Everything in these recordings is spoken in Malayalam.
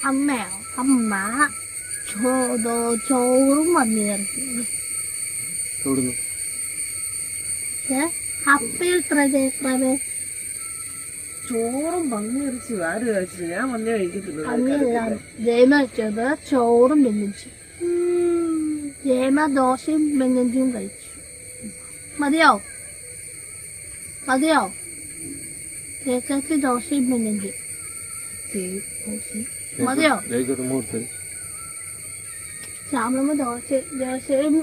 അമ്മയോ അമ്മ ചോറും പന്നിയിറച്ചി അപ്പയിൽ ചോറും പന്നിയിറച്ചി ആര് കഴിച്ചു? ഞാൻ വന്നേ കഴിക്കത്തില്ല. ജയമ വെച്ചത് ചോറും വെങ്ങിച്ചു. ജയമ ദോശയും വെങ്ങഞ്ചും കഴിച്ചു. മതിയോ ചേച്ചി ദോശയും വെങ്ങഞ്ചും മതിയോ? ശ്യാമളമ്മ ദോശയും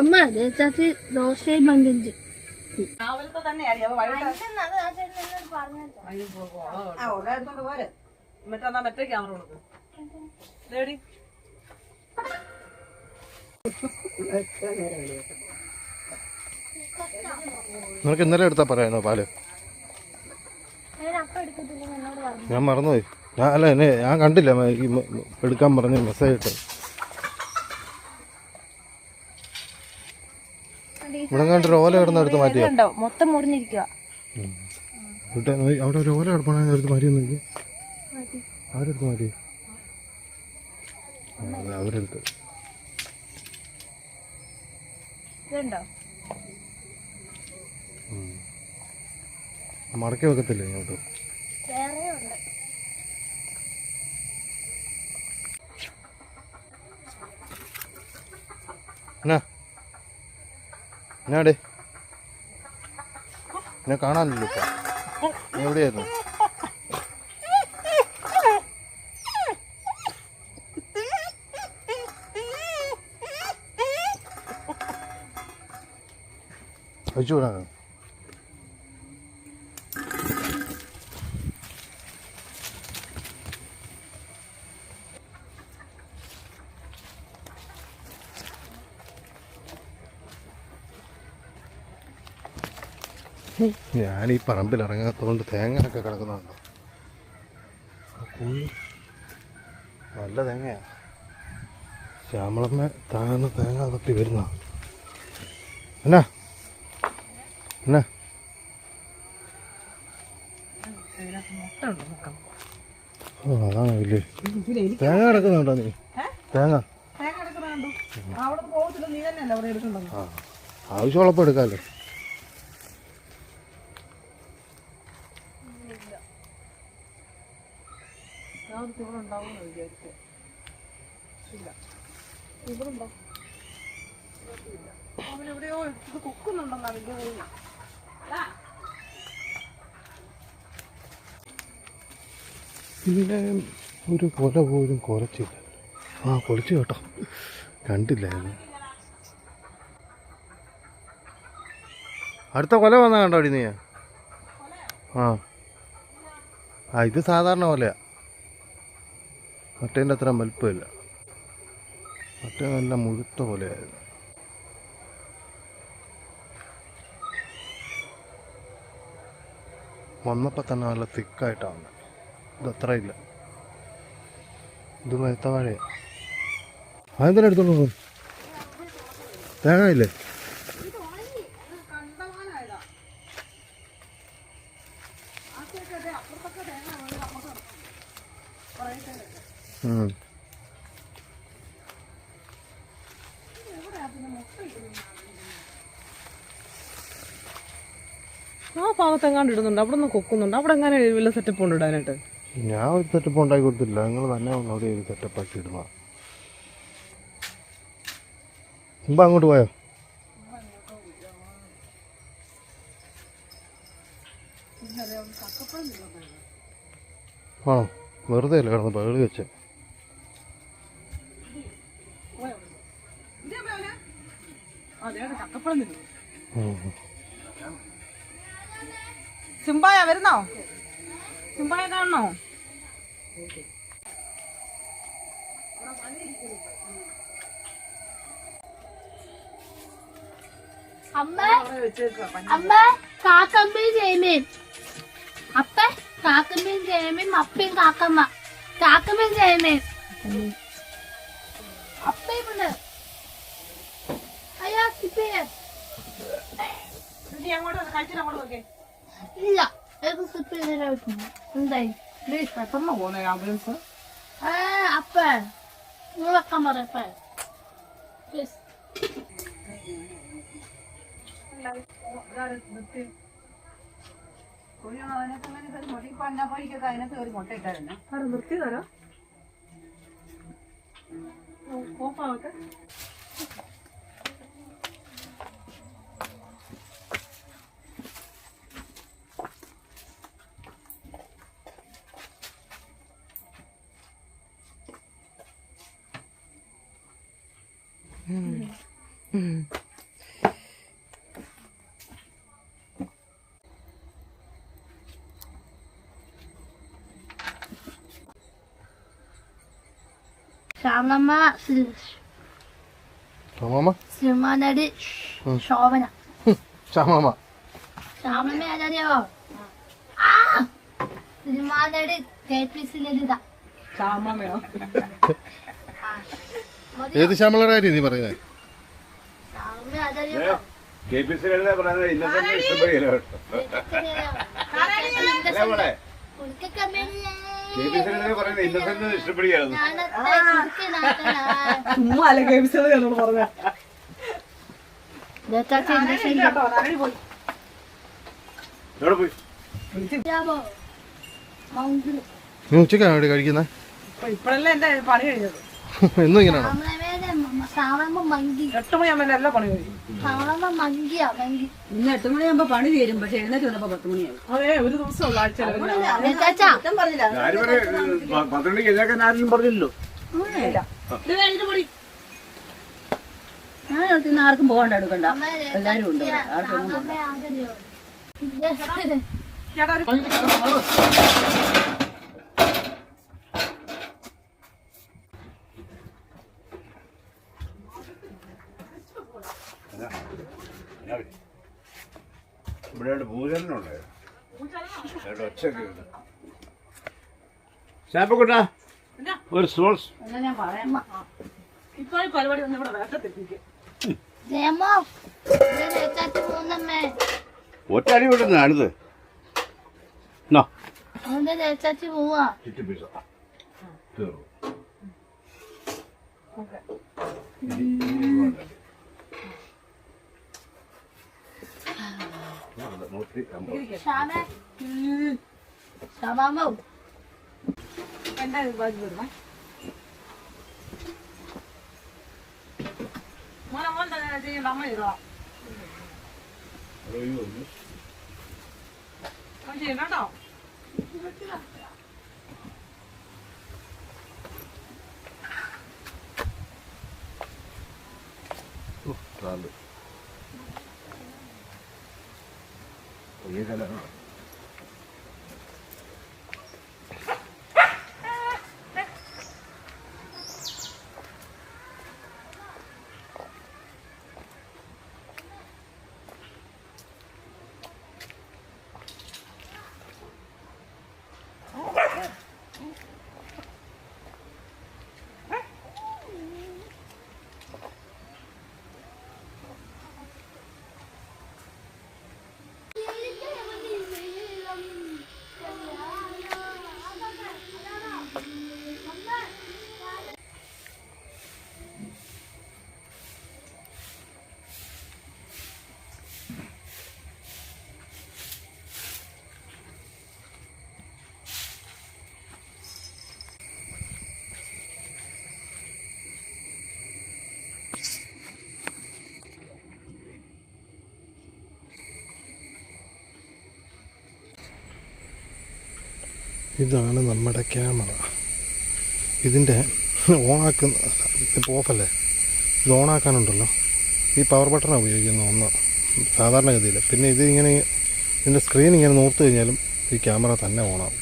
അമ്മ ചേച്ചി ദോശയും വെങ്ങഞ്ചും. രാവിലത്തെ തന്നെയാണ് മറ്റേ ക്യാമറ കൊടുക്കും. നിനക്ക് ഇന്നലെ എടുത്താ പറയാനോ പാല്? ഞാൻ മറന്നുപോയി. ഞാൻ കണ്ടില്ല എടുക്കാൻ പറഞ്ഞ മെസ്സേജ് ഇട്ട്. ഇവിടെ കണ്ടൊരു ഓല കിടന്ന് എടുത്ത് മാറ്റിയോ? മൊത്തം മുറിഞ്ഞിരിക്കുക. അവിടെ ഒരു ഓല കിടപ്പണ എടുത്ത് മാറ്റിയൊന്നും എനിക്ക് അവരെടുത്ത് മാറ്റി. അവരെടുത്ത് മടക്കി വെക്കത്തില്ല ഇങ്ങോട്ട്. എന്നാടേ എന്നെ കാണാനില്ലല്ലോ ഇപ്പൊ. എവിടെയായിരുന്നു? അയച്ചുകൂടാണ്. ഞാനീ പറമ്പിൽ ഇറങ്ങാത്തതുകൊണ്ട് തേങ്ങയൊക്കെ കിടക്കുന്നുണ്ടോ? നല്ല തേങ്ങയാ. ശ്യാമളമ്മ താഴ്ന്ന തേങ്ങ തട്ടി വരുന്ന എന്നാ എന്നാ അതാണ് ഇല്ലേ തേങ്ങ കിടക്കുന്നുണ്ടോ? നീ തേങ്ങ ആവശ്യമുള്ളപ്പോ എടുക്കാമല്ലോ. പിന്നെ ഒരു കൊല പോലും കുലച്ചില്ല. കൊലച്ചു കേട്ടോ, കണ്ടില്ലായിരുന്നു. അടുത്ത കൊല വന്നാ കണ്ടോ അടി നീ? ഇത് സാധാരണ കൊലയാ. മറ്റേൻ്റെ അത്ര വലിപ്പമില്ല. മറ്റേ നല്ല മുഴുത്ത കൊലയായിരുന്നു. വന്നപ്പോൾ തന്നെ നല്ല തിക്കായിട്ടാണ്. ഇതത്ര ഇല്ല. ഇത് മെത്ത വാഴയാണ്. അതെന്തിനാ എടുത്തോണ്ട് പോകും? തേങ്ങ ഇല്ലേ? ആ ഭാഗത്തെങ്ങാണ്ട് ഇടുന്നുണ്ട്. അവിടെ നിന്ന് കൊക്കുന്നുണ്ട്. അവിടെ എങ്ങനെ വല്ല സെറ്റപ്പ് ഉണ്ട് ഇടാനായിട്ട്? ഞാൻ ഒരു സെറ്റപ്പ് ഉണ്ടാക്കി കൊടുത്തില്ല. നിങ്ങൾ തന്നെ അവിടെ ഒരു സെറ്റപ്പ് ആക്കി ഇടുക. മുമ്പ് അങ്ങോട്ട് പോയോ? ആണോ? വെറുതെ അല്ലേ കിടന്ന് പകല് വെച്ച്. സിംബായ വരുന്നോ? സിംബായ കാണണോ? അമ്മ കാക്കമ്മയും ജയമയും അപ്പ കാക്കമ്മയും ജയമയും അപ്പയും കാക്കമ്മ കാക്കമ്മയും ജയമയും അപ്പയുണ്ട്. അയ്യോ ഇല്ല ഏത് സിപ്പ് എന്തായി പെട്ടെന്ന് പോന്നെ ആംബുലൻസ്. അപ്പ നിങ്ങളൊക്കെ പറയപ്പ നിർത്തി തരാം. ഓഫാവട്ടെ. ശ്യാമളമ്മ സിനിമാ നടി ശോഭന. ശ്യാമമ്മ ശ്യാമളമ്മ ആരറിയോ? സിനിമാ നടി KPC ലളിത. ഏത് ശ്യാമളയുടെ കാര്യം നീ പറയുന്നത്? ശ്യാമളമ്മ ആരറിയോ? KPC പറയുന്നത് ഇന്നത്തെ ഇഷ്ടപ്പെടുകയില്ല കേട്ടോ. പറയുന്നത് ഇന്നത്തെ ഇഷ്ടപ്പെടുകയാണ്. ചുമ്മാ അല്ല കേൾപ്പിച്ചത് എന്നോട് പറഞ്ഞ. എവിടെ പോയി? നീ ഉച്ചക്കാണ് ഇവിടെ കഴിക്കുന്നത്? ഇപ്പഴല്ലേ എന്റെ പണി കഴിഞ്ഞത്. എന്നും ഇങ്ങനെയാണോ? 8 മണിയാകുമ്പോ എല്ലാ പണി കഴിയും. ഇന്ന് 8 മണിയാകുമ്പോ പണി തീരും. പക്ഷെ എഴുന്നേറ്റ് വന്നപ്പോ 10 മണിയാവും. അതെ, ഒരു ദിവസം ആഴ്ച പറഞ്ഞില്ല. ആര് പറയും? 10 മണിക്ക് എഴുന്നേക്കാൻ ആരെങ്കിലും പറഞ്ഞില്ലല്ലോ. ഞാൻ ഇന്ന് ആർക്കും പോകണ്ട, എടുക്കണ്ട. എല്ലാരും ഉണ്ട്. ആർക്കും പോകണ്ട. ഇവിടെ പൂജനുണ്ട്. ഒച്ചയൊക്കെ ശാപ്പക്കുട്ടാ ഒരു സോൾസ്. ഞാൻ പറയാം. ഇപ്പൊ ഈ പരിപാടി ഒന്നും ഇവിടെ വേട്ടത്തെത്തിക്കും. ഒറ്റ അടി വിടുന്ന അടുത്ത് ചേച്ചാച്ചി പോവാ. ശ്യാമാമോ എന്റെ ബാജ് വരുന്നേ. മോനെ മോൻ തന്നെ ചെയ്യണ്ട, അമ്മ ചെയ്തോളാം. ചെയ്യണ്ട കേട്ടോ. ഇതാണ് നമ്മുടെ ക്യാമറ. ഇതിൻ്റെ ഓണാക്കുന്ന ഇപ്പോൾ ഓഫല്ലേ, ഇത് ഓണാക്കാനുണ്ടല്ലോ ഈ പവർ ബട്ടണാണ് ഉപയോഗിക്കുന്ന ഒന്ന് സാധാരണഗതിയിൽ. പിന്നെ ഇത് ഇങ്ങനെ ഇതിൻ്റെ സ്ക്രീൻ ഇങ്ങനെ നോർത്ത് കഴിഞ്ഞാലും ഈ ക്യാമറ തന്നെ ഓണാകും.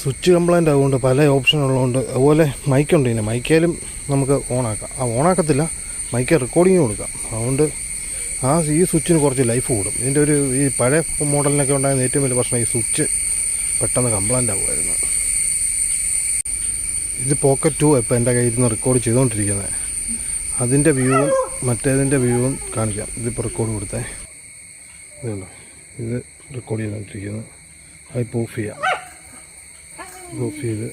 സ്വിച്ച് കംപ്ലൈൻ്റ് ആയതുകൊണ്ട് പല ഓപ്ഷൻ ഉള്ളതുകൊണ്ട്. അതുപോലെ മൈക്കുണ്ട്, ഇതിന് മൈക്കേലും നമുക്ക് ഓണാക്കാം. ഓണാക്കത്തില്ല, മൈക്ക് റെക്കോർഡിങ് കൊടുക്കാം. അതുകൊണ്ട് ഈ സ്വിച്ചിന് കുറച്ച് ലൈഫ് കൂടും. ഇതിൻ്റെ ഈ പഴയ മോഡലിനൊക്കെ ഉണ്ടായിരുന്ന ഏറ്റവും വലിയ പ്രശ്നം ഈ സ്വിച്ച് പെട്ടെന്ന് കംപ്ലൈൻ്റ് ആകുമായിരുന്നു. ഇത് പോക്കറ്റ് 2 ഇപ്പോൾ എൻ്റെ കയ്യിൽ നിന്ന് റെക്കോർഡ് ചെയ്തുകൊണ്ടിരിക്കുന്നത്. അതിൻ്റെ വ്യൂവും മറ്റേതിൻ്റെ വ്യൂവും കാണിക്കാം. ഇതിപ്പോൾ റെക്കോർഡ് കൊടുത്തേ. ഇതുണ്ടോ, ഇത് റെക്കോർഡ് ചെയ്തുകൊണ്ടിരിക്കുന്നു. അതിപ്പോൾ ഓഫ് ചെയ്യാം. ഇത് ഓഫ് ചെയ്ത്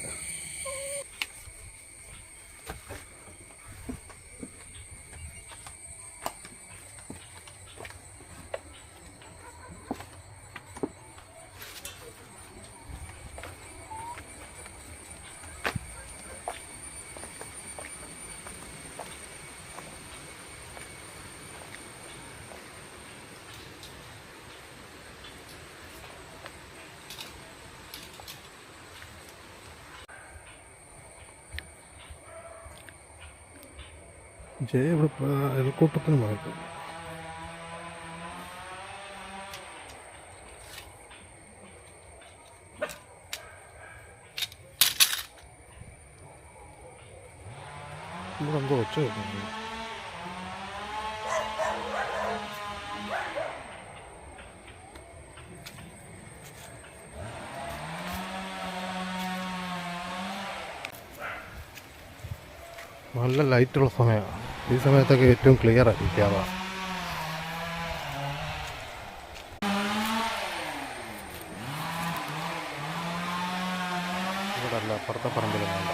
ജയ ഇവിടെ അയൽക്കൂട്ടത്തിന് പോയപ്പോൾ ഇവിടെ എന്തോ ഒച്ച കേൾക്കുന്നു. നല്ല ലൈറ്റുള്ള സമയമാണ്. ഈ സമയത്തൊക്കെ ഏറ്റവും ക്ലിയർ ആയിരിക്കും. അതാ ഇവിടെ അല്ല, അപ്പുറത്തെ പറമ്പിലും വേണ്ട.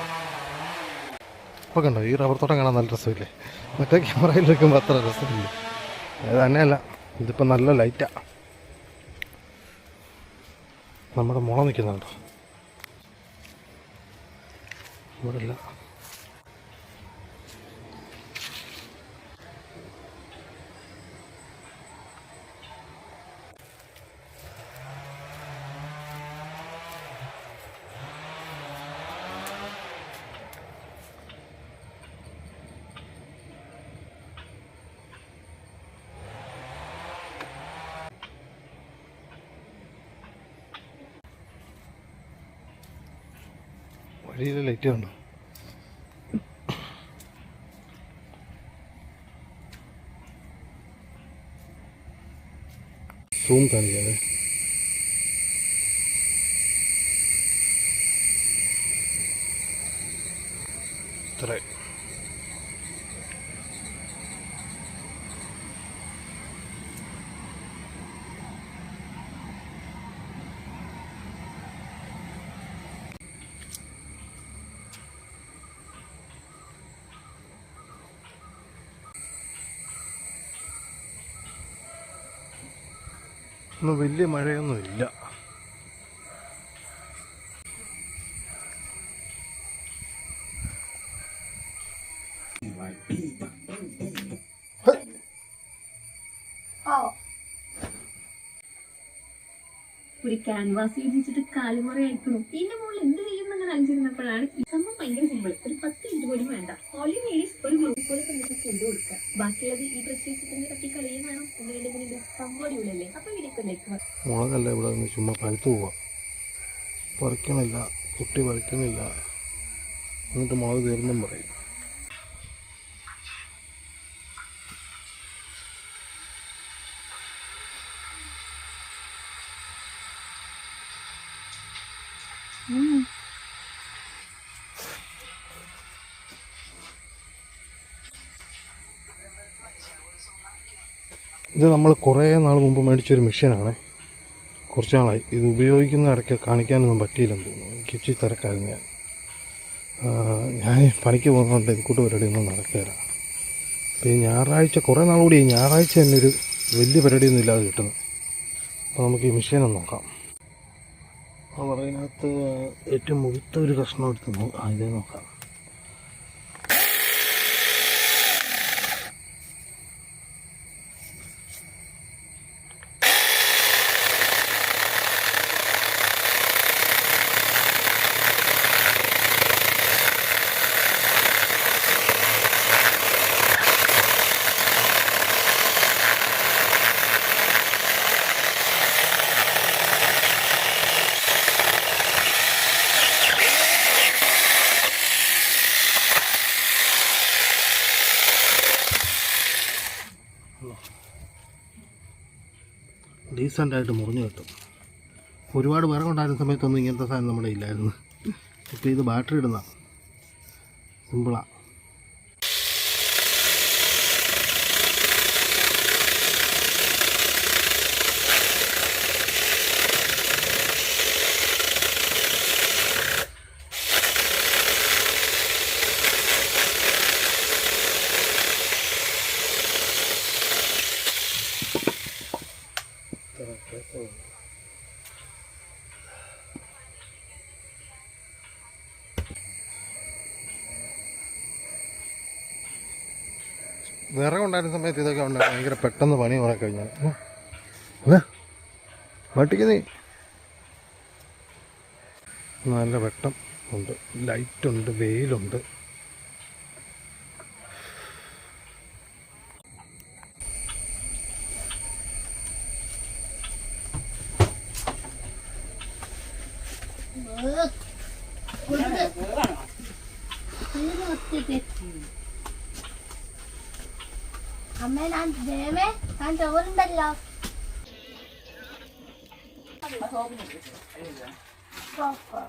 ഇപ്പോൾ കണ്ടോ, ഈ റബ്ബർ തോട്ടം കാണാൻ നല്ല രസമില്ലേ? മറ്റേ ക്യാമറയിൽ എടുക്കുമ്പോൾ അത്ര രസമില്ല. അത് തന്നെയല്ല, ഇതിപ്പോൾ നല്ല ലൈറ്റാണ്. നമ്മുടെ മുള നിൽക്കുന്നുണ്ടോ? ഇവിടെ ഇല്ല. വഴിയിലെ ലൈറ്റ് കണ്ടോ? സൂം കാണിക്കാതെ. ഇത്ര ഒന്നും വലിയ മഴയൊന്നും ഇല്ല. ഒരു ക്യാൻവാസ് വിരിച്ചിട്ട് കാലുമുറ അയക്കണം. ഇതിന്റെ മുകളിൽ എന്ത് ചെയ്യുന്ന അങ്ങനെ അഞ്ചിരുന്നപ്പോഴാണ് ഈ സംഭവം ഭയങ്കര സിമ്പിൾ. ഒരു 10 മിനിറ്റ് പോലും വേണ്ട. ഓൺലി ലേഡീസ് ഒരു ഗ്ലൂപ്പ് പോലെ തന്നെ ഫുഡ് കൊടുക്കുക. ബാക്കിയുള്ളത് ഈ പ്രത്യേകിച്ച് തട്ടി കളിയും വേണം. ഒന്നുമില്ലെങ്കിൽ സംഭവം അടിപൊളിയല്ലേ? അപ്പൊ വീടിലേക്ക് മുളകല്ല, ഇവിടെ നിന്ന് ചുമ്മാ പഴുത്തു പോവാം. പറിക്കണില്ല, കുട്ടി പറിക്കണില്ല, എന്നിട്ട് മുളക് തീർന്നും പറയും. ഇത് നമ്മൾ കുറേ നാൾ മുമ്പ് മേടിച്ചൊരു മെഷീനാണ്. കുറച്ച് നാളായി ഇത് ഉപയോഗിക്കുന്ന ഇടയ്ക്ക് കാണിക്കാനൊന്നും പറ്റിയില്ലെന്ന് തോന്നുന്നു. എനിക്ക് ഇച്ചിരി തിരക്കായിരുന്നു. ഞാൻ പണിക്ക് പോകുന്നതുകൊണ്ട് ഇത് കൂട്ട് പരിപാടിയൊന്നും നടക്കുകയില്ല. അപ്പോൾ ഈ ഞായറാഴ്ച കുറേ നാളുകൂടി ഈ ഞായറാഴ്ച തന്നെ ഒരു വലിയ പരിപാടിയൊന്നും ഇല്ലാതെ കിട്ടുന്നു. അപ്പോൾ നമുക്ക് ഈ മെഷീനൊന്ന് നോക്കാം. അപ്പോൾ അതിനകത്ത് ഏറ്റവും മുഴുത്ത ഒരു കഷ്ണം എടുത്തു ഇതേ നോക്കാം. ഡീസൻ്റായിട്ട് മുറിഞ്ഞു കിട്ടും. ഒരുപാട് വിറകുണ്ടായിരുന്ന സമയത്തൊന്നും ഇങ്ങനത്തെ സാധനം നമ്മുടെ ഇല്ലായിരുന്നു. ഇപ്പോൾ ഇത് ബാറ്ററി ഇടുന്ന സിമ്പിളാണ്. വിറകുണ്ടായിരുന്ന സമയത്ത് ഇതൊക്കെ ഉണ്ട് ഭയങ്കര പെട്ടെന്ന് പണി കുറെ കഴിഞ്ഞാൽ അല്ലേ വട്ടിക്ക് നീ നല്ല വെട്ടം ഉണ്ട്, ലൈറ്റുണ്ട്, വെയിലുണ്ട്. അമ്മേ ഞാൻ ദേവേ ഞാൻ ചോറുണ്ടല്ലോ. സോപ്പ്